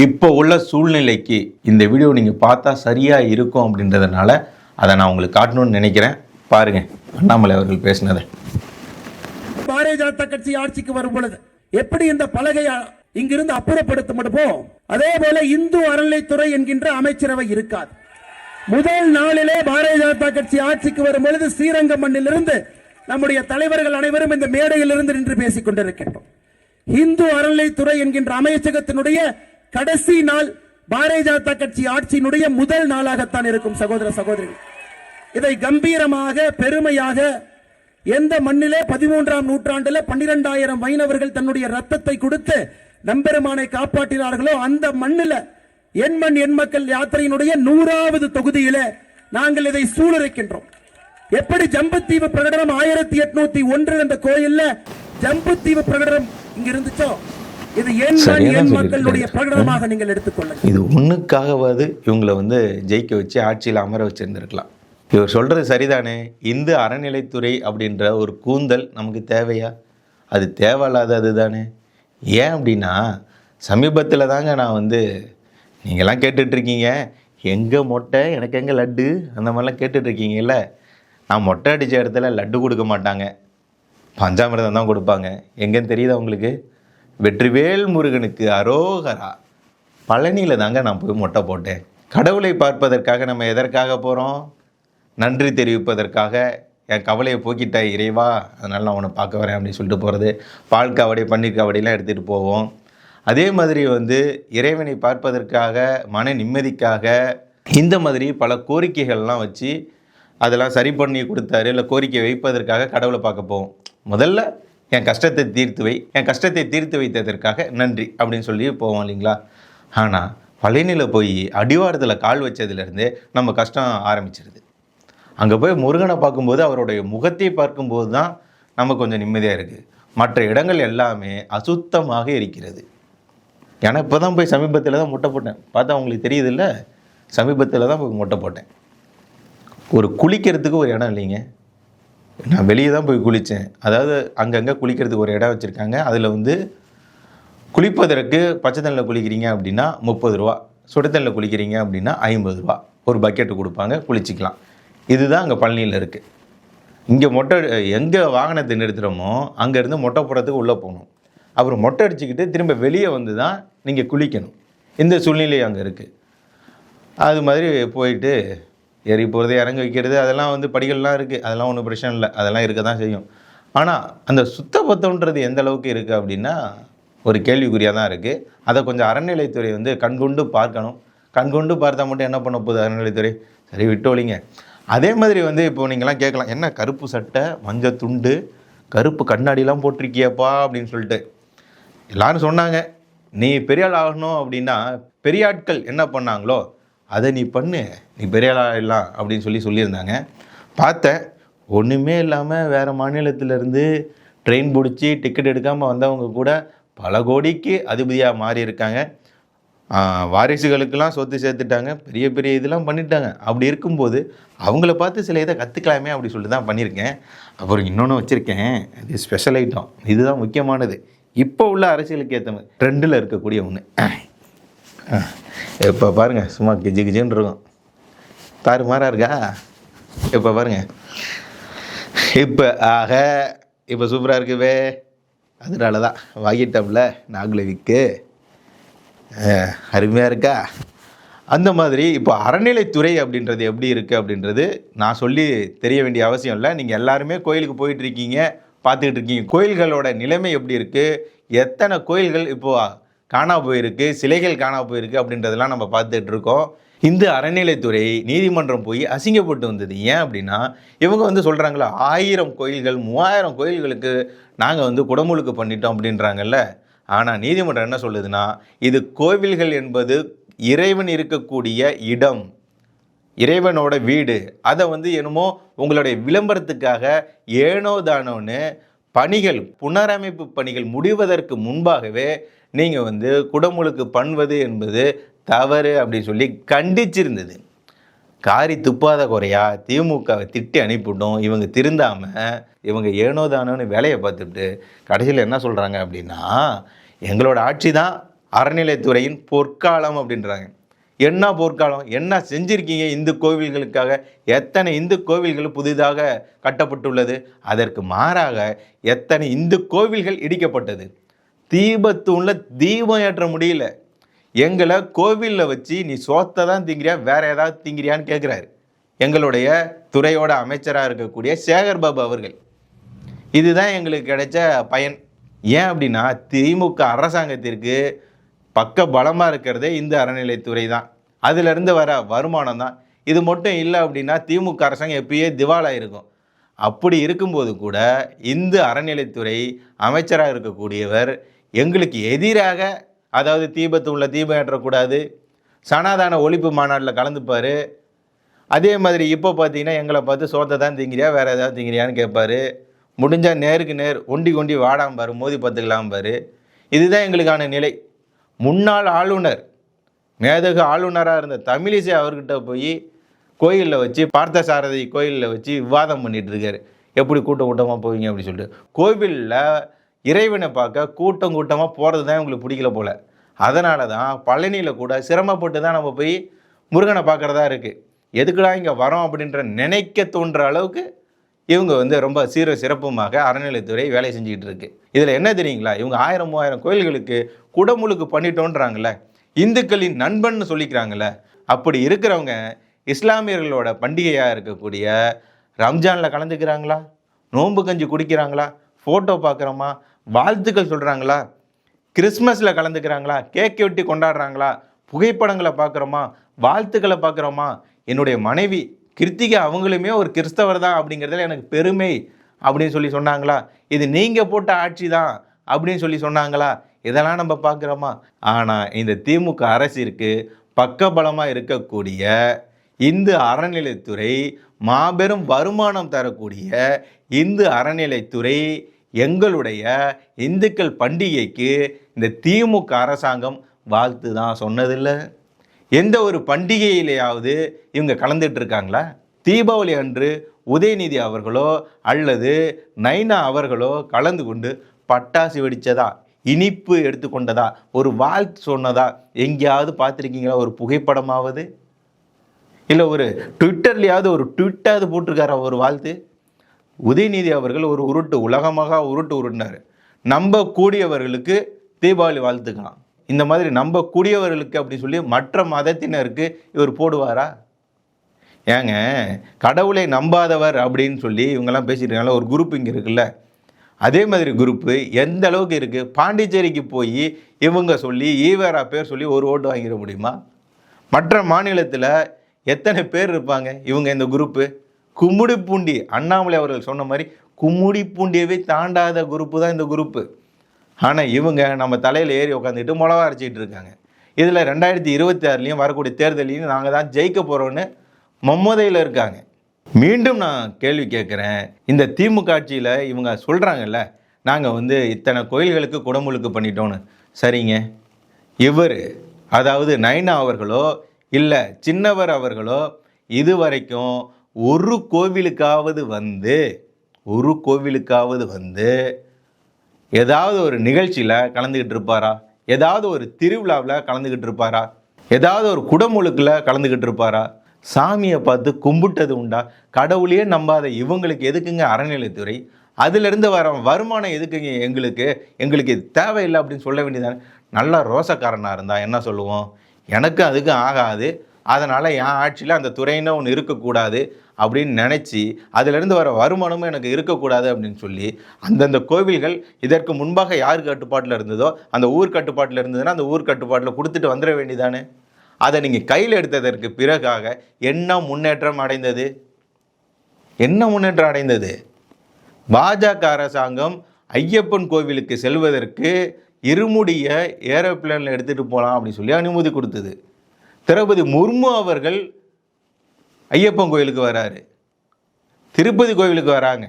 இப்போ உள்ள சூழ்நிலைக்கு இந்த வீடியோ நீங்கள் பார்த்தா சரியாக இருக்கும் அப்படின்றதுனால அதை நான் உங்களுக்கு காட்டணும்னு நினைக்கிறேன். பாருங்க அண்ணாமலை அவர்கள் பேசினதை. பாரதிய ஜனதா கட்சி ஆட்சிக்கு வரும் பொழுது எப்படி இந்த பலகையை இங்கிருந்து அப்புறப்படுத்தப்படுமோ அதே போல இந்து அறநிலைத்துறை என்கின்ற அமைச்சரவை இருக்காது. முதல் நாளிலே பாரதிய ஜனதா கட்சி ஆட்சிக்கு வரும் பொழுது ஸ்ரீரங்கம் மண்ணிலிருந்து நம்முடைய தலைவர்கள் அனைவரும் இந்த மேடையில் இருந்து நின்று பேசிக் கொண்டிருக்கின்றோம். இந்து அறநிலைத்துறை என்கின்ற அமைச்சகத்தினுடைய கடைசி நாள் பாரதிய ஜனதா கட்சி ஆட்சியினுடைய முதல் நாளாகத்தான் இருக்கும். சகோதர சகோதரிகள், இதை கம்பீரமாக பெருமையாக எந்த மண்ணிலே 13ஆம் நூற்றாண்டில் 12,000 வைணவர்கள் தன்னுடைய ரத்தத்தை கொடுத்து நம்பெருமானை காப்பாற்றினார்களோ அந்த மண்ணில் என் மண் என் மக்கள் யாத்திரையினுடைய 100வது தொகுதியில நாங்கள் இதை சூழரைக்கின்றோம். எப்படி ஜம்புத்தீவு பிரகடனம் 1801 என்ற கோயில்ல ஜம்புத்தீவு பிரகடனம் இங்க இருந்துச்சோ இது என் மக்களுடைய பிரகடனமாக நீங்கள் எடுத்துக்கொள்ளுங்க. இது ஒண்ணுக்காகவாது இவங்களை ஜெயிக்க வச்சு ஆட்சியில் அமர வச்சிருந்திருக்கலாம். இவர் சொல்றது சரிதானே. இந்து அறநிலைத்துறை அப்படின்ற ஒரு கூந்தல் நமக்கு தேவையா? அது தேவையில்லாதது தானே. ஏன் அப்படின்னா சமீபத்தில் தாங்க நான் நீங்கள்லாம் கேட்டுட்ருக்கீங்க, எங்கே மொட்டை எனக்கு எங்கே லட்டு அந்த மாதிரிலாம் கேட்டுட்ருக்கீங்கல்ல. நான் மொட்டை அடித்த இடத்துல லட்டு கொடுக்க மாட்டாங்க, பஞ்சாமிரதம் தான் கொடுப்பாங்க. எங்கேன்னு தெரியுதா உங்களுக்கு? வெற்றிவேல் முருகனுக்கு அரோகரா பழனியில் தாங்க நான் போய் மொட்டை போட்டேன். கடவுளை பார்ப்பதற்காக நம்ம எதற்காக போகிறோம்? நன்றி தெரிவிப்பதற்காக. என் கவலையை போக்கிட்ட இறைவா, அதனால் நான் உன்னை பார்க்க வரேன் அப்படின்னு சொல்லிட்டு போகிறது. பால் காவடி பன்னீர் காவடிலாம் எடுத்துகிட்டு போவோம். அதே மாதிரி இறைவனை பார்ப்பதற்காக, மன நிம்மதிக்காக இந்த மாதிரி பல கோரிக்கைகள்லாம் வச்சு அதெல்லாம் சரி பண்ணி கொடுத்தாரு. இல்லை கோரிக்கை வைப்பதற்காக கடவுளை பார்க்க போவோம். முதல்ல என் கஷ்டத்தை தீர்த்து வை, என் கஷ்டத்தை தீர்த்து வைத்ததற்காக நன்றி அப்படின்னு சொல்லி போவோம் இல்லைங்களா. ஆனால் பழனியில் போய் அடிவாரத்தில் கால் வச்சதுலேருந்தே நம்ம கஷ்டம் ஆரம்பிச்சிருது. அங்கே போய் முருகனை பார்க்கும்போது அவருடைய முகத்தை பார்க்கும்போது தான் நம்ம கொஞ்சம் நிம்மதியாக இருக்குது. மற்ற இடங்கள் எல்லாமே அசுத்தமாக இருக்கிறது. ஏன்னா இப்போ தான் போய் சமீபத்தில் தான் மொட்டை போட்டேன். பார்த்தா உங்களுக்கு தெரியுது இல்லை, சமீபத்தில் தான் போய் மொட்டை போட்டேன். ஒரு குளிக்கிறதுக்கு ஒரு இடம் இல்லைங்க. நான் வெளியே தான் போய் குளித்தேன். அதாவது அங்கங்கே குளிக்கிறதுக்கு ஒரு இடம் வச்சுருக்காங்க. அதில் குளிப்பதற்கு பச்சை தண்ணியில் குளிக்கிறீங்க அப்படின்னா 30 ரூபா, சுடுதண்ணில் குளிக்கிறீங்க அப்படின்னா 50 ரூபா ஒரு பக்கெட்டு கொடுப்பாங்க, குளிச்சிக்கலாம். இதுதான் அங்கே பழனியில் இருக்குது. இங்கே மொட்டை எங்கே வாகனத்தை நிறுத்துகிறோமோ அங்கேருந்து மொட்டை போடுறதுக்கு உள்ளே போகணும். அப்புறம் மொட்டை அடிச்சுக்கிட்டு திரும்ப வெளியே தான் நீங்கள் குளிக்கணும். இந்த சூழ்நிலை அங்கே இருக்குது. அது மாதிரி போயிட்டு ஏறி போகிறது இறங்க வைக்கிறது அதெல்லாம் படிகள்லாம் இருக்குது. அதெல்லாம் ஒன்றும் பிரச்சனை இல்லை, அதெல்லாம் இருக்க தான் செய்யும். ஆனால் அந்த சுத்தபத்தம்ன்றது எந்த அளவுக்கு இருக்குது அப்படின்னா ஒரு கேள்விக்குறியாக தான் இருக்குது. அதை கொஞ்சம் அறநிலைத்துறை கண்கொண்டு பார்க்கணும். கண்கொண்டு பார்த்தா மட்டும் என்ன பண்ண போகுது அறநிலைத்துறை? சரி விட்டோலிங்க. அதே மாதிரி இப்போ நீங்களாம் கேட்கலாம், என்ன கருப்பு சட்டை மஞ்சள் துண்டு கருப்பு கண்ணாடிலாம் போட்டிருக்கியப்பா அப்படின்னு சொல்லிட்டு எல்லாரும் சொன்னாங்க. நீ பெரிய ஆள் ஆகணும் அப்படின்னா பெரிய ஆட்கள் என்ன பண்ணாங்களோ அதை நீ பண்ணு, நீ பெரிய ஆள் ஆகிடலாம் அப்படின்னு சொல்லியிருந்தாங்க. பார்த்தேன் ஒன்றுமே இல்லாமல் வேறு மாநிலத்திலேருந்து ட்ரெயின் பிடிச்சி டிக்கெட் எடுக்காமல் வந்தவங்க கூட பல கோடிக்கு அதிபதியாக மாறி இருக்காங்க. வாரிசுகளுக்கெல்லாம் சொத்து சேர்த்துட்டாங்க, பெரிய பெரிய இதெல்லாம் பண்ணிட்டாங்க. அப்படி இருக்கும்போது அவங்கள பார்த்து சில இதை கற்றுக்கலாமே அப்படி சொல்லிட்டு தான் பண்ணியிருக்கேன். அப்புறம் இன்னொன்று வச்சுருக்கேன், இது ஸ்பெஷல் ஐட்டம். இதுதான் முக்கியமானது. இப்போ உள்ள அரசியலுக்கு ஏற்ற மாதிரி ட்ரெண்டில் இருக்கக்கூடிய ஒன்று. இப்போ பாருங்கள், சும்மா கிஜி கிஜின்னு இருக்கும், தாறுமாறாக இருக்கா? இப்போ பாருங்கள், இப்போ சூப்பராக இருக்குவே. அதனால தான் வாங்கிட்டோம்ல நாகுல விற்கு, அருமையாக இருக்கா? அந்த மாதிரி இப்போ அறநிலைத்துறை அப்படின்றது எப்படி இருக்குது அப்படின்றது நான் சொல்லி தெரிய வேண்டிய அவசியம் இல்லை. நீங்கள் எல்லாருமே கோயிலுக்கு போயிட்டுருக்கீங்க, பார்த்துக்கிட்டு இருக்கீங்க. கோயில்களோட நிலைமை எப்படி இருக்குது, எத்தனை கோயில்கள் இப்போது காணா போயிருக்கு, சிலைகள் காணா போயிருக்கு அப்படின்றதெல்லாம் நம்ம பார்த்துட்டு இருக்கோம். இந்த அறநிலைத்துறை நீதிமன்றம் போய் அசிங்கப்பட்டு வந்தது. ஏன் அப்படின்னா இவங்க சொல்கிறாங்களா 1000 கோயில்கள் 3000 கோயில்களுக்கு நாங்கள் குடமுழுக்கு பண்ணிட்டோம் அப்படின்றாங்கல்ல. ஆனால் நீதிமன்றம் என்ன சொல்லுதுன்னா, இது கோவில்கள் என்பது இறைவன் இருக்கக்கூடிய இடம், இறைவனோட வீடு. அதை என்னமோ உங்களுடைய விளம்பரத்துக்காக ஏனோ தானோன்னு பணிகள், புனரமைப்பு பணிகள் முடிவதற்கு முன்பாகவே நீங்கள் குடமுழுக்கு பண்ணுவது என்பது தவறு அப்படின்னு சொல்லி கண்டிச்சிருந்தது. காரி துப்பாத குறையா திமுகவை திட்டி அனுப்பிவிட்டோம். இவங்க திருந்தாமல் இவங்க ஏனோ தானோன்னு வேலையை பார்த்துட்டு கடைசியில் என்ன சொல்கிறாங்க அப்படின்னா, எங்களோட ஆட்சி தான் அறநிலைத்துறையின் பொற்காலம் அப்படின்றாங்க. என்ன பொற்காலம்? என்ன செஞ்சிருக்கீங்க இந்து கோவில்களுக்காக? எத்தனை இந்து கோவில்கள் புதிதாக கட்டப்பட்டுள்ளது? அதற்கு மாறாக எத்தனை இந்து கோவில்கள் இடிக்கப்பட்டது? தீபத்தூணில் தீபம் ஏற்ற முடியல. எங்களை கோவிலில் வச்சு நீ சோத்தை தான் திங்கிறியா, வேற ஏதாவது திங்கிறியான்னு கேட்குறாரு எங்களுடைய துறையோட அமைச்சராக இருக்கக்கூடிய சேகர் பாபு அவர்கள். இதுதான் எங்களுக்கு கிடைச்ச பயன். ஏன் அப்படின்னா, திமுக அரசாங்கத்திற்கு பக்க பலமாக இருக்கிறதே இந்த அறநிலைத்துறை தான். அதிலிருந்து வர வருமானம் தான். இது மட்டும் இல்லை அப்படின்னா திமுக அரசாங்கம் எப்பயே திவாலாக இருக்கும். அப்படி இருக்கும்போது கூட இந்த அறநிலைத்துறை அமைச்சராக இருக்கக்கூடியவர் எங்களுக்கு எதிராக, அதாவது தீபத்தூணில் தீபம் ஏற்றக்கூடாது, சனாதான ஒழிப்பு மாநாட்டில் கலந்துப்பார். அதே மாதிரி இப்போ பார்த்தீங்கன்னா எங்களை பார்த்து சோத்தை தான் திங்கிறியா, வேறு ஏதாவது திங்கிறியான்னு கேட்பார். முடிஞ்சால் நேருக்கு நேர் ஒண்டி வாடாம்பார், மோதி பார்த்துக்கலாம்பார். இதுதான் எங்களுக்கான நிலை. முன்னாள் ஆளுநர், மேதகு ஆளுநராக இருந்த தமிழிசை அவர்கிட்ட போய் கோயிலில் வச்சு, பார்த்தசாரதி கோயிலில் வச்சு விவாதம் பண்ணிட்டு இருக்காரு. எப்படி கூட்டமாக போவீங்க அப்படின்னு சொல்லிட்டு. கோவிலில் இறைவனை பார்க்க கூட்டமாக போகிறது தான் உங்களுக்கு பிடிக்கல போல். அதனால தான் பழனியில் கூட சிரமப்பட்டு தான் நம்ம போய் முருகனை பார்க்குறதா இருக்குது. எதுக்குடா இங்கே வரோம் அப்படின்ற நினைக்க தோன்ற அளவுக்கு இவங்க ரொம்ப சீர சிறப்புமாக அறநிலைத்துறை வேலை செஞ்சுக்கிட்டு இருக்கு. இதில் என்ன தெரியுங்களா, இவங்க 1000-3000 கோயில்களுக்கு குடமுழுக்கு பண்ணிட்டோன்றாங்கல்ல, இந்துக்களின் நண்பன்னு சொல்லிக்கிறாங்கல்ல. அப்படி இருக்கிறவங்க இஸ்லாமியர்களோட பண்டிகையாக இருக்கக்கூடிய ரம்ஜானில் கலந்துக்கிறாங்களா, நோன்பு கஞ்சி குடிக்கிறாங்களா, ஃபோட்டோ பார்க்குறோமா, வாழ்த்துக்கள் சொல்கிறாங்களா, கிறிஸ்மஸில் கலந்துக்கிறாங்களா, கேக் வெட்டி கொண்டாடுறாங்களா, புகைப்படங்களை பார்க்குறோமா, வாழ்த்துக்களை பார்க்குறோமா. என்னுடைய மனைவி கிருத்திகா அவங்களுமே ஒரு கிறிஸ்தவர் தான் அப்படிங்கிறதுல எனக்கு பெருமை அப்படின்னு சொல்லி சொன்னாங்களா. இது நீங்கள் போட்ட ஆட்சி தான் அப்படின்னு சொல்லி சொன்னாங்களா. இதெல்லாம் நம்ம பார்க்குறோமா. ஆனால் இந்த திமுக அரசிற்கு பக்கபலமாக இருக்கக்கூடிய இந்து அறநிலைத்துறை, மாபெரும் வருமானம் தரக்கூடிய இந்து அறநிலைத்துறை, எங்களுடைய இந்துக்கள் பண்டிகைக்கு இந்த திமுக அரசாங்கம் வாழ்த்து தான் சொன்னதில்லை. எந்த ஒரு பண்டிகையிலேயாவது இவங்க கலந்துட்டு இருக்காங்களா? தீபாவளி அன்று உதயநிதி அவர்களோ அல்லது நைனா அவர்களோ கலந்து கொண்டு பட்டாசு வெடித்ததா, இனிப்பு எடுத்துக்கொண்டதா, ஒரு வாழ்த்து சொன்னதா எங்கேயாவது பார்த்துருக்கீங்களா? ஒரு புகைப்படமாவது இல்லை ஒரு ட்விட்டர்லையாவது ஒரு ட்விட்டாவது போட்டிருக்காரா ஒரு வாழ்த்து? உதயநிதி அவர்கள் ஒரு உருட்டு, உலகமாக உருட்டினார். நம்பக்கூடியவர்களுக்கு தீபாவளி வாழ்த்துக்கலாம். இந்த மாதிரி நம்பக்கூடியவர்களுக்கு அப்படி சொல்லி மற்ற மதத்தினருக்கு இவர் போடுவாரா? ஏங்க, கடவுளை நம்பாதவர் அப்படின்னு சொல்லி இவங்கெல்லாம் பேசிட்டு இருக்காங்களா, ஒரு குரூப் இங்கே இருக்குல்ல. அதே மாதிரி குரூப்பு எந்த அளவுக்கு இருக்குது? பாண்டிச்சேரிக்கு போய் இவங்க சொல்லி ஈவேரா பேர் சொல்லி ஒரு ஓட்டு வாங்கிட முடியுமா? மற்ற மாநிலத்தில் எத்தனை பேர் இருப்பாங்க இவங்க இந்த குரூப்பு? கும்முடி பூண்டி, அண்ணாமலை அவர்கள் சொன்ன மாதிரி கும்முடி பூண்டியவே தாண்டாத குரூப்பு தான் இந்த குரூப்பு. ஆனால் இவங்க நம்ம தலையில் ஏறி உட்காந்துட்டு மிளகா அரைச்சிட்டு இருக்காங்க. இதில் 2026 வரக்கூடிய தேர்தலையும் நாங்கள் தான் ஜெயிக்க போகிறோன்னு மம்மதையில் இருக்காங்க. மீண்டும் நான் கேள்வி கேட்குறேன், இந்த திமுக ஆட்சியில் இவங்க சொல்கிறாங்கல்ல, நாங்கள் இத்தனை கோயில்களுக்கு குடமுழுக்கு பண்ணிட்டோன்னு. சரிங்க, இவர் அதாவது நைனா அவர்களோ இல்லை சின்னவர் அவர்களோ இது வரைக்கும் ஒரு கோவிலுக்காவது வந்து ஏதாவது ஒரு நிகழ்ச்சியில் கலந்துக்கிட்டு இருப்பாரா? ஏதாவது ஒரு திருவிழாவில் கலந்துக்கிட்டு இருப்பாரா? ஏதாவது ஒரு குடமுழுக்கில் கலந்துக்கிட்டு இருப்பாரா? சாமியை பார்த்து கும்பிட்டது உண்டா? கடவுளையே நம்பாத இவங்களுக்கு எதுக்குங்க அறநிலைத்துறை? அதிலிருந்து வர வருமானம் எதுக்குங்க எங்களுக்கு இது தேவையில்லை அப்படின்னு சொல்ல வேண்டியதானே. நல்லா ரோசக்காரனாக இருந்தால் என்ன சொல்லுவோம்? எனக்கு அதுக்கு ஆகாது, அதனால் என் ஆட்சியில் அந்த துறைன்னு ஒன்று இருக்கக்கூடாது அப்படின்னு நினச்சி அதிலிருந்து வர வருமானமும் எனக்கு இருக்கக்கூடாது அப்படின்னு சொல்லி அந்தந்த கோவில்கள் இதற்கு முன்பாக யார் கட்டுப்பாட்டில் இருந்ததோ அந்த ஊர் கட்டுப்பாட்டில் இருந்ததுன்னா அந்த ஊர் கட்டுப்பாட்டில் கொடுத்துட்டு வந்துட வேண்டியதானே. அதை நீங்கள் கையில் எடுத்ததற்கு பிறகாக என்ன முன்னேற்றம் அடைந்தது? பாஜக அரசாங்கம் ஐயப்பன் கோவிலுக்கு செல்வதற்கு இருமுடிய ஏரோப்ளேனில் எடுத்துகிட்டு போகலாம் அப்படின்னு சொல்லி அனுமதி கொடுத்தது. திரௌபதி முர்மு அவர்கள் ஐயப்பன் கோயிலுக்கு வராரு, திருப்பதி கோவிலுக்கு வராங்க.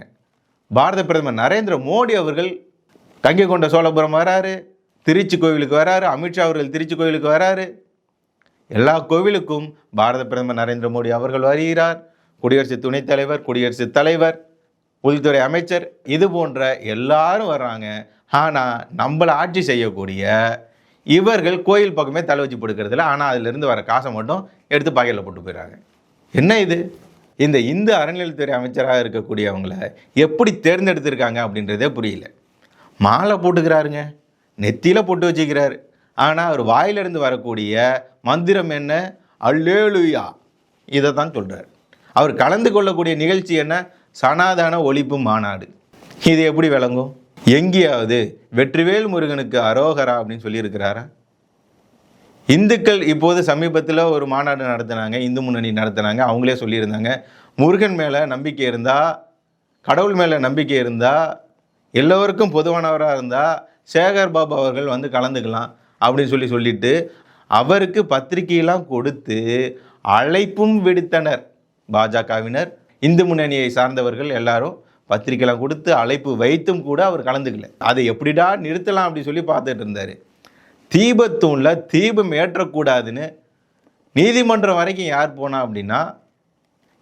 பாரத பிரதமர் நரேந்திர மோடி அவர்கள் கங்கை கொண்ட சோழபுரம் வராரு, திருச்சி கோவிலுக்கு வராரு, அமித்ஷா அவர்கள் திருச்சி கோவிலுக்கு வராரு. எல்லா கோவிலுக்கும் பாரத பிரதமர் நரேந்திர மோடி அவர்கள் வருகிறார். குடியரசு துணைத் தலைவர், குடியரசுத் தலைவர், உள்துறை அமைச்சர், இது போன்ற எல்லாரும் வர்றாங்க. ஆனால் நம்மளை ஆட்சி செய்யக்கூடிய இவர்கள் கோயில் பக்கமே தலை வச்சு படுக்கிறதில்ல. ஆனால் அதிலிருந்து வர காசை மட்டும் எடுத்து பாக்கெட்டில் போட்டு போயிடுறாங்க. என்ன இது? இந்த இந்து அறநிலையத்துறை அமைச்சராக இருக்கக்கூடியவங்கள எப்படி தேர்ந்தெடுத்திருக்காங்க அப்படின்றதே புரியல. மாலை போட்டுக்கிறாருங்க, நெத்தியில் போட்டு வச்சுக்கிறாரு. ஆனால் அவர் வாயிலிருந்து வரக்கூடிய மந்திரம் என்ன? அல்லேலூயா, இதை தான் சொல்கிறார். அவர் கலந்து கொள்ளக்கூடிய நிகழ்ச்சி என்ன? சனாதன ஒழிப்பு மாநாடு. இது எப்படி விளங்கும்? எங்கேயாவது வெற்றிவேல் முருகனுக்கு அரோகரா அப்படின்னு சொல்லியிருக்கிறாரா? இந்துக்கள் இப்போது சமீபத்தில் ஒரு மாநாடு நடத்தினாங்க, இந்து முன்னணி நடத்தினாங்க. அவங்களே சொல்லியிருந்தாங்க, முருகன் மேலே நம்பிக்கை இருந்தால், கடவுள் மேலே நம்பிக்கை இருந்தால், எல்லோருக்கும் பொதுவானவராக இருந்தால் சேகர் பாபு அவர்கள் வந்து கலந்துக்கலாம் அப்படின்னு சொல்லிட்டு அவருக்கு பத்திரிகையெல்லாம் கொடுத்து அழைப்பும் விடுத்தனர். பாஜகவினர், இந்து முன்னணியை சார்ந்தவர்கள் எல்லாரும் பத்திரிகைலாம் கொடுத்து அழைப்பு வைத்தும் கூட அவர் கலந்துக்கல. அதை எப்படிடா நிறுத்தலாம் அப்படின்னு சொல்லி பார்த்துட்டு இருந்தார். தீபத்தூணில் தீபம் ஏற்றக்கூடாதுன்னு நீதிமன்றம் வரைக்கும் யார் போனா அப்படின்னா,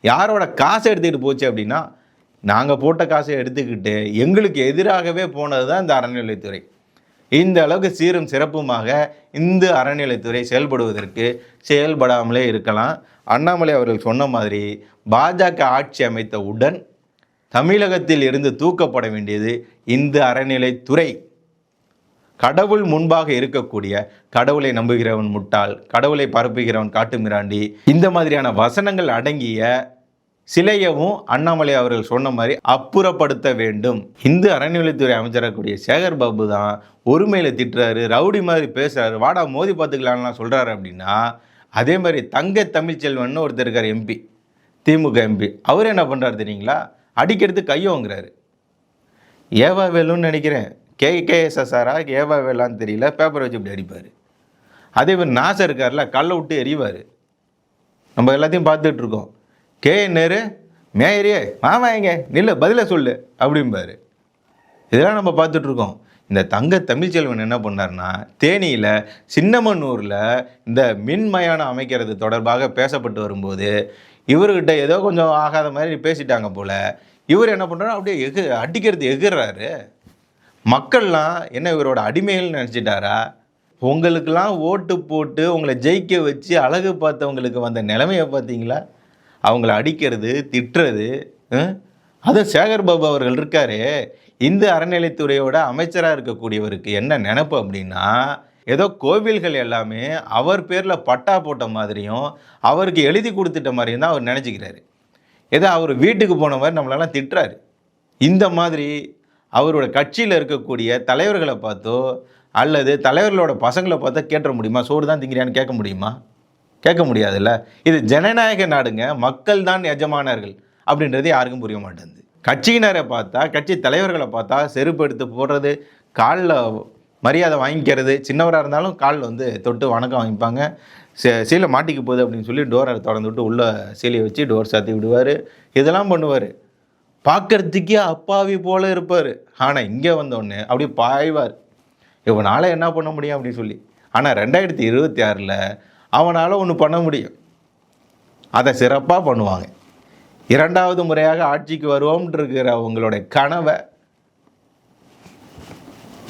யாரோட காசை எடுத்துக்கிட்டு போச்சு அப்படின்னா, நாங்கள் போட்ட காசை எடுத்துக்கிட்டு எங்களுக்கு எதிராகவே போனது தான் இந்த அறநிலையத்துறை. இந்த அளவுக்கு சீரும் சிறப்புமாக இந்த அறநிலையத்துறை செயல்படுவதற்கு செயல்படாமலே இருக்கலாம். அண்ணாமலை அவர்கள் சொன்ன மாதிரி பாஜக ஆட்சி அமைத்தவுடன் தமிழகத்தில் இருந்து தூக்கப்பட வேண்டியது இந்த அறநிலைத்துறை. கடவுள் முன்பாக இருக்கக்கூடிய கடவுளை நம்புகிறவன் முட்டாள், கடவுளை பரப்புகிறவன் காட்டுமிராண்டி, இந்த மாதிரியான வசனங்கள் அடங்கிய சிலையவும் அண்ணாமலை அவர்கள் சொன்ன மாதிரி அப்புறப்படுத்த வேண்டும். இந்து அறநிலையத்துறை அமைச்சரக்கூடிய சேகர் பாபு தான் ஒருமையில் திட்டுறாரு, ரவுடி மாதிரி பேசுறாரு, வாடா மோதி பார்த்துக்கலாம்லாம் சொல்றாரு அப்படின்னா, அதே மாதிரி தங்க தமிழ்ச்செல்வன் ஒருத்தர் இருக்கார், எம்பி, திமுக எம்பி. அவர் என்ன பண்ணுறாரு தெரியுங்களா? அடிக்கிறது கையோங்கிறாரு. ஏவா வேலுன்னு நினைக்கிறேன், கேஎஸ்எஸ்ஆரா ஏவா வேலான்னு தெரியல, பேப்பரை வச்சு இப்படி அடிப்பார். அதே மாதிரி நாசர் இருக்கார்ல, கல்லை விட்டு எறிவார். நம்ம எல்லாத்தையும் பார்த்துட்டு இருக்கோம். நேரு மேயரே மாமா எங்க நில்ல பதிலை சொல்லு அப்படிம்பாரு. இதெல்லாம் நம்ம பார்த்துட்ருக்கோம். இந்த தங்க தமிழ்ச்செல்வன் என்ன பண்ணார்னா, தேனியில் சின்னமனூரில் இந்த மின்மயானம் அமைக்கிறது தொடர்பாக பேசப்பட்டு வரும்போது இவர்கிட்ட ஏதோ கொஞ்சம் ஆகாத மாதிரி பேசிட்டாங்க போல். இவர் என்ன பண்ணுறாரு, அப்படியே அடிக்கிறது எகுறாரு. மக்கள்லாம் என்ன இவரோட அடிமைகள்னு நினச்சிட்டாரா? உங்களுக்கெல்லாம் ஓட்டு போட்டு உங்களை ஜெயிக்க வச்சு அழகு பார்த்தவங்களுக்கு வந்த நிலைமையை பார்த்தீங்களா? அவங்கள அடிக்கிறது, திட்டுறது. அதுவும் சேகர் பாபு அவர்கள் இருக்காரு, இந்த அறநிலைத்துறையோட அமைச்சராக இருக்கக்கூடியவருக்கு என்ன நினைப்பு அப்படின்னா, ஏதோ கோவில்கள் எல்லாமே அவர் பேரில் பட்டா போட்ட மாதிரியும் அவருக்கு எழுதி கொடுத்துட்ட மாதிரியும் தான் அவர் நினச்சிக்கிறாரு. ஏதோ அவர் வீட்டுக்கு போன மாதிரி நம்மளெல்லாம் திட்டுறாரு. இந்த மாதிரி அவரோட கட்சியில் இருக்கக்கூடிய தலைவர்களை பார்த்தோ அல்லது தலைவர்களோட பசங்களை பார்த்தோ கேட்ட முடியுமா? சோறு தான் திங்கிறான்னு கேட்க முடியுமா? கேட்க முடியாதுல்ல. இது ஜனநாயக நாடுங்க, மக்கள் தான் எஜமானர்கள் அப்படின்றது யாருக்கும் புரிய மாட்டேங்குது. கட்சியினரை பார்த்தா, கட்சி தலைவர்களை பார்த்தா செருப்பு எடுத்து போடுறது, காலில் மரியாதை வாங்கிக்கிறது, சின்னவராக இருந்தாலும் காலில் வந்து தொட்டு வணக்கம் வாங்கிப்பாங்க. சீலை மாட்டிக்கு போகுது அப்படின்னு சொல்லி டோரை திறந்து விட்டு உள்ளே சீலையை வச்சு டோர் சாத்தி விடுவார். இதெல்லாம் பண்ணுவார். பார்க்கறதுக்கே அப்பாவி போல இருப்பார். ஆனால் இங்கே வந்தோடனே அப்படியே பாய்வார், இவனால் என்ன பண்ண முடியும் அப்படின்னு சொல்லி. ஆனால் 2026 அவனால் ஒன்று பண்ண முடியும், அதை சிறப்பாக பண்ணுவாங்க. 2வது முறையாக ஆட்சிக்கு வருவோம்னு இருக்கிற அவங்களோட கனவை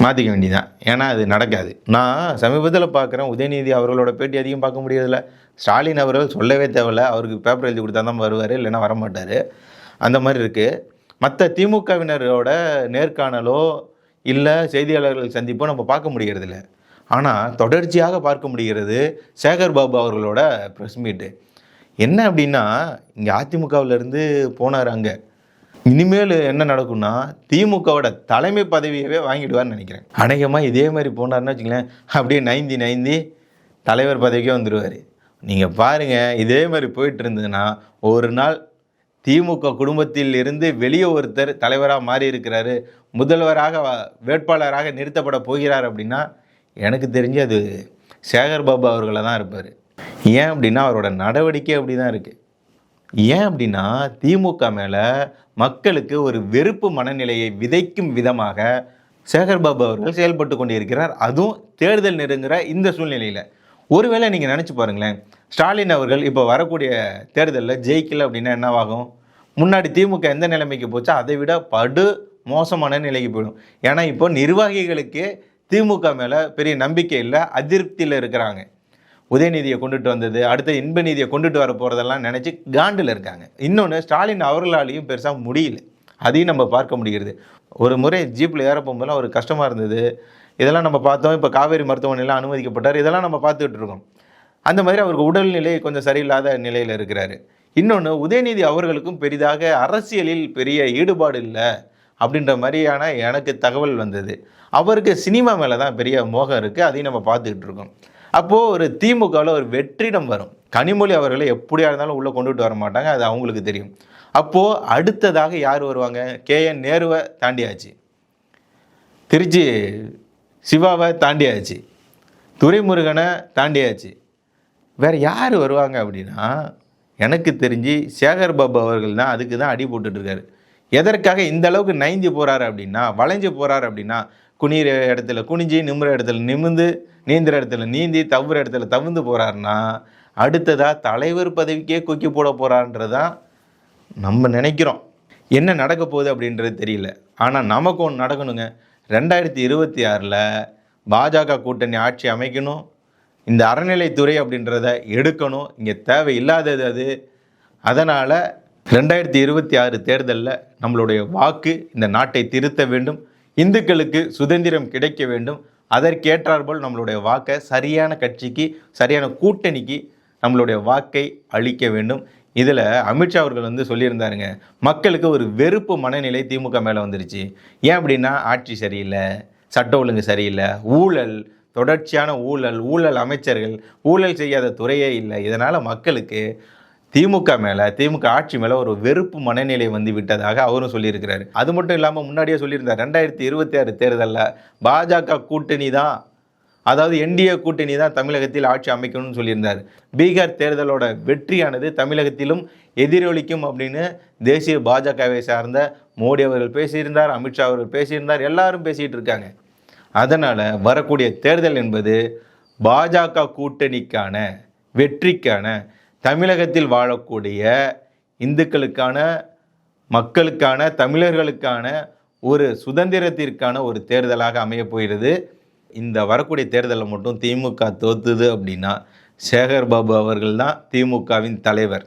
மாற்றிக்க வேண்டியதான். ஏன்னா அது நடக்காது. நான் சமீபத்தில் பார்க்குறேன், உதயநிதி அவர்களோட பேட்டி அதிகம் பார்க்க முடியறதில்ல. ஸ்டாலின் அவர்கள் சொல்லவே தேவையில்ல, அவருக்கு பேப்பர் எழுதி கொடுத்தா தான் வருவார், இல்லைன்னா வரமாட்டார். அந்த மாதிரி இருக்குது. மற்ற திமுகவினரோட நேர்காணலோ இல்லை செய்தியாளர்கள் சந்திப்போ நம்ம பார்க்க முடிகிறதில்ல. ஆனால் தொடர்ச்சியாக பார்க்க முடிகிறது சேகர் பாபு அவர்களோட ப்ரெஸ் மீட்டு. என்ன அப்படின்னா, இங்கே அதிமுகவிலேருந்து போனார் அங்கே. இனிமேல் என்ன நடக்கும்னா, திமுகவோட தலைமை பதவியவே வாங்கிடுவார்னு நினைக்கிறேன். அநேகமாக இதே மாதிரி போனார்னு வச்சுங்களேன், அப்படியே நைந்தி தலைவர் பதவிக்கே வந்துடுவார். நீங்கள் பாருங்கள், இதே மாதிரி போயிட்டு இருந்ததுன்னா ஒரு நாள் திமுக குடும்பத்தில் இருந்து வெளியே ஒருத்தர் தலைவராக மாறி இருக்கிறாரு, முதல்வராக வேட்பாளராக நிறுத்தப்பட போகிறார் அப்படின்னா எனக்கு தெரிஞ்சு அது சேகர் பாபு அவர்களை தான் இருப்பார். ஏன் அப்படின்னா அவரோட நடவடிக்கை அப்படி தான் இருக்குது. ஏன் அப்படின்னா திமுக மேலே மக்களுக்கு ஒரு வெறுப்பு மனநிலையை விதைக்கும் விதமாக சேகர் பாபு அவர்கள் செயல்பட்டு கொண்டு இருக்கிறார். அதுவும் தேர்தல் நெருங்குற இந்த சூழ்நிலையில். ஒருவேளை நீங்கள் நினச்சி பாருங்களேன், ஸ்டாலின் அவர்கள் இப்போ வரக்கூடிய தேர்தலில் ஜெயிக்கல அப்படின்னா என்னவாகும்? முன்னாடி திமுக எந்த நிலைமைக்கு போச்சோ அதை விட படு மோசமான நிலைக்கு போயிடும். ஏன்னா இப்போ நிர்வாகிகளுக்கு திமுக மேலே பெரிய நம்பிக்கை இல்லை, அதிருப்தியில் இருக்கிறாங்க. உதயநிதியை கொண்டுட்டு வந்தது, அடுத்த இன்ப நீதியை கொண்டுட்டு வர போகிறதெல்லாம் நினச்சி காண்டில் இருக்காங்க. இன்னொன்று, ஸ்டாலின் அவர்களாலையும் பெருசாக முடியல, அதையும் நம்ம பார்க்க முடிகிறது. ஒரு முறை ஜீப்பில் ஏற போகும்போதெல்லாம் ஒரு கஷ்டமாக இருந்தது. இதெல்லாம் நம்ம பார்த்தோம். இப்போ காவேரி மருத்துவமனையில் அனுமதிக்கப்பட்டார். இதெல்லாம் நம்ம பார்த்துக்கிட்டு இருக்கோம். அந்த மாதிரி அவருக்கு உடல்நிலை கொஞ்சம் சரியில்லாத நிலையில் இருக்கிறாரு. இன்னொன்று, உதயநிதி அவர்களுக்கும் பெரிதாக அரசியலில் பெரிய ஈடுபாடு இல்லை அப்படின்ற மாதிரியான எனக்கு தகவல் வந்தது. அவருக்கு சினிமா மேலே தான் பெரிய மோகம் இருக்குது, அதையும் நம்ம பார்த்துக்கிட்டு இருக்கோம். அப்போது ஒரு திமுகவில் ஒரு வெற்றிடம் வரும். கனிமொழி அவர்களை எப்படியா இருந்தாலும் உள்ளே கொண்டுட்டு வர மாட்டாங்க, அது அவங்களுக்கு தெரியும். அப்போது அடுத்ததாக யார் வருவாங்க? KN நேருவை தாண்டியாச்சு, திருச்சி சிவாவை தாண்டியாச்சு, துரைமுருகனை தாண்டியாச்சு. வேறு யார் வருவாங்க அப்படின்னா, எனக்கு தெரிஞ்சு சேகர் பாபு அவர்கள் தான் அதுக்கு தான் அடி போட்டுட்ருக்காரு. எதற்காக இந்த அளவுக்கு நைந்தி போகிறாரு அப்படின்னா, வளைஞ்சு போகிறாரு அப்படின்னா, குனிகிற இடத்துல குனிஞ்சு, நிமிர இடத்துல நிமிந்து, நீந்துற இடத்துல நீந்தி, தவுற இடத்துல தவுந்து போகிறாருன்னா, அடுத்ததாக தலைவர் பதவிக்கே கொக்கி போட போகிறான்றதான் நம்ம நினைக்கிறோம். என்ன நடக்க போகுது அப்படின்றது தெரியல. ஆனால் நமக்கு ஒன்று நடக்கணுங்க. 2026 பாஜக கூட்டணி ஆட்சி அமைக்கணும். இந்த அறநிலைத்துறை அப்படின்றத எடுக்கணும். இங்கே தேவையில்லாதது அது. அதனால் 2026 தேர்தலில் நம்மளுடைய வாக்கு இந்த நாட்டை திருத்த வேண்டும். இந்துக்களுக்கு சுதந்திரம் கிடைக்க வேண்டும். அதற்கேற்றாற்போல் நம்மளுடைய வாக்கை சரியான கட்சிக்கு, சரியான கூட்டணிக்கு நம்மளுடைய வாக்கை அளிக்க வேண்டும். இதில் அமித்ஷா அவர்கள் சொல்லியிருந்தாருங்க, மக்களுக்கு ஒரு வெறுப்பு மனநிலை திமுக மேலே வந்துருச்சு. ஏன் அப்படின்னா, ஆட்சி சரியில்லை, சட்ட ஒழுங்கு சரியில்லை, ஊழல், தொடர்ச்சியான ஊழல் அமைச்சர்கள், ஊழல் செய்யாத துறையே இல்லை. இதனால் மக்களுக்கு திமுக மேலே, திமுக ஆட்சி மேலே ஒரு வெறுப்பு மனநிலை விட்டதாக அவரும் சொல்லியிருக்கிறாரு. அது மட்டும் இல்லாமல் முன்னாடியே சொல்லியிருந்தார், 2026 தேர்தலில் பாஜக கூட்டணி தான், அதாவது NDA கூட்டணி தான் தமிழகத்தில் ஆட்சி அமைக்கணும்னு சொல்லியிருந்தார். பீகார் தேர்தலோட வெற்றியானது தமிழகத்திலும் எதிரொலிக்கும் அப்படின்னு தேசிய பாஜகவை சார்ந்த மோடி அவர்கள் பேசியிருந்தார், அமித்ஷா அவர்கள் பேசியிருந்தார், எல்லாரும் பேசிகிட்டு இருக்காங்க. அதனால் வரக்கூடிய தேர்தல் என்பது பாஜக கூட்டணிக்கான வெற்றிக்கான, தமிழகத்தில் வாழக்கூடிய இந்துக்களுக்கான, மக்களுக்கான, தமிழர்களுக்கான ஒரு சுதந்திரத்திற்கான ஒரு தேர்தலாக அமைய போகிறது. இந்த வரக்கூடிய தேர்தலில் மட்டும் திமுக தோத்துது அப்படின்னா, சேகர் பாபு அவர்கள் தான் திமுகவின் தலைவர்.